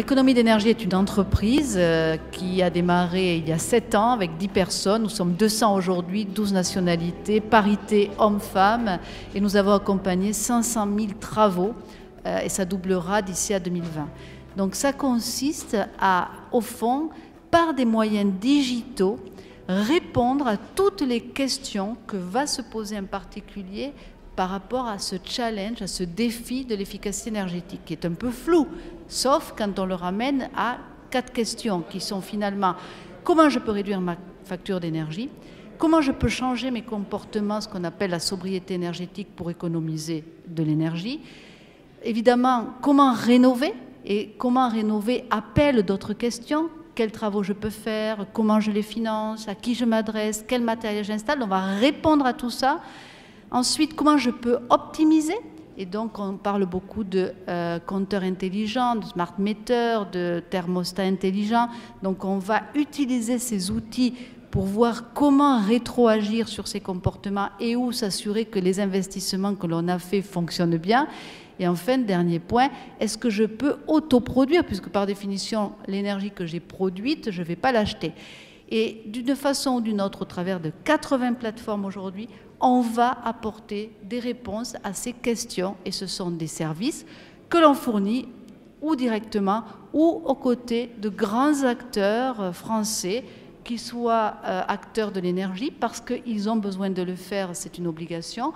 Économie d'énergie est une entreprise qui a démarré il y a 7 ans avec 10 personnes. Nous sommes 200 aujourd'hui, 12 nationalités, parité hommes-femmes. Et nous avons accompagné 500 000 travaux et ça doublera d'ici à 2020. Donc ça consiste à, au fond, par des moyens digitaux, répondre à toutes les questions que va se poser un particulier par rapport à ce challenge, à ce défi de l'efficacité énergétique, qui est un peu flou, sauf quand on le ramène à 4 questions qui sont finalement comment je peux réduire ma facture d'énergie, comment je peux changer mes comportements, ce qu'on appelle la sobriété énergétique pour économiser de l'énergie, évidemment comment rénover, et comment rénover appelle d'autres questions, quels travaux je peux faire, comment je les finance, à qui je m'adresse, quel matériel j'installe, on va répondre à tout ça. Ensuite, comment je peux optimiser? Et donc, on parle beaucoup de compteurs intelligents, de smart meters, de thermostats intelligents. Donc, on va utiliser ces outils pour voir comment rétroagir sur ces comportements et où s'assurer que les investissements que l'on a faits fonctionnent bien. Et enfin, dernier point, est-ce que je peux autoproduire? Puisque par définition, l'énergie que j'ai produite, je ne vais pas l'acheter. Et d'une façon ou d'une autre, au travers de 80 plateformes aujourd'hui, on va apporter des réponses à ces questions. Et ce sont des services que l'on fournit ou directement ou aux côtés de grands acteurs français, qui soient acteurs de l'énergie, parce qu'ils ont besoin de le faire, c'est une obligation,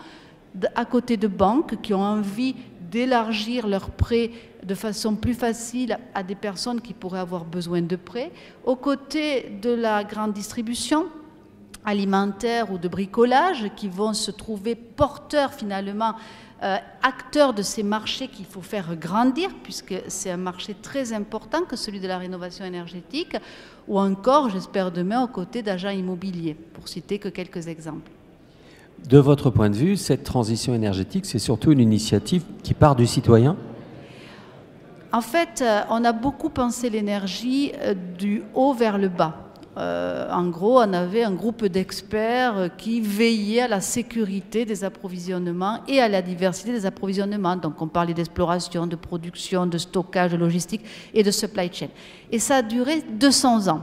à côté de banques qui ont envie d'élargir leurs prêts de façon plus facile à des personnes qui pourraient avoir besoin de prêts, aux côtés de la grande distribution alimentaire ou de bricolage qui vont se trouver porteurs finalement, acteurs de ces marchés qu'il faut faire grandir, puisque c'est un marché très important que celui de la rénovation énergétique, ou encore, j'espère demain, aux côtés d'agents immobiliers, pour citer que quelques exemples. De votre point de vue, cette transition énergétique, c'est surtout une initiative qui part du citoyen? En fait, on a beaucoup pensé l'énergie du haut vers le bas. En gros, on avait un groupe d'experts qui veillaient à la sécurité des approvisionnements et à la diversité des approvisionnements. Donc, on parlait d'exploration, de production, de stockage, de logistique et de supply chain. Et ça a duré 200 ans.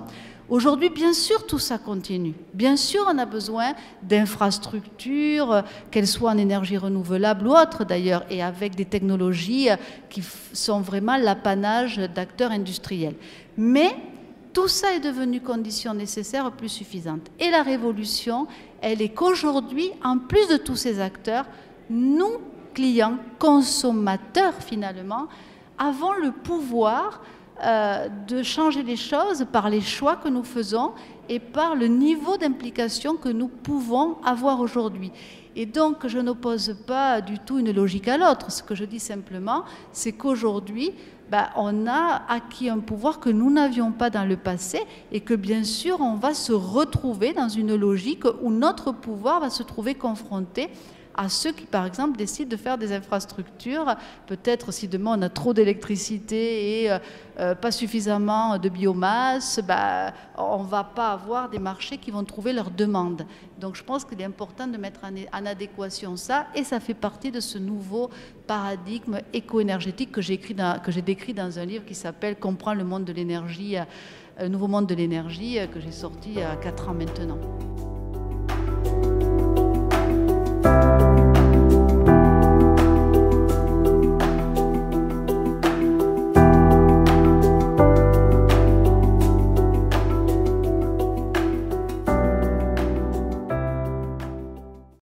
Aujourd'hui, bien sûr, tout ça continue. Bien sûr, on a besoin d'infrastructures, qu'elles soient en énergie renouvelable ou autre d'ailleurs, et avec des technologies qui sont vraiment l'apanage d'acteurs industriels. Mais tout ça est devenu condition nécessaire plus suffisante. Et la révolution, elle est qu'aujourd'hui, en plus de tous ces acteurs, nous, clients, consommateurs finalement, avons le pouvoir de changer les choses par les choix que nous faisons et par le niveau d'implication que nous pouvons avoir aujourd'hui. Et donc, je n'oppose pas du tout une logique à l'autre. Ce que je dis simplement, c'est qu'aujourd'hui, on a acquis un pouvoir que nous n'avions pas dans le passé et que, bien sûr, on va se retrouver dans une logique où notre pouvoir va se trouver confronté à ceux qui, par exemple, décident de faire des infrastructures. Peut-être si demain on a trop d'électricité et pas suffisamment de biomasse, on ne va pas avoir des marchés qui vont trouver leurs demandes. Donc je pense qu'il est important de mettre en adéquation ça, et ça fait partie de ce nouveau paradigme éco-énergétique que j'ai décrit dans un livre qui s'appelle « Comprendre le monde de l'énergie », un nouveau monde de l'énergie que j'ai sorti il y a 4 ans maintenant.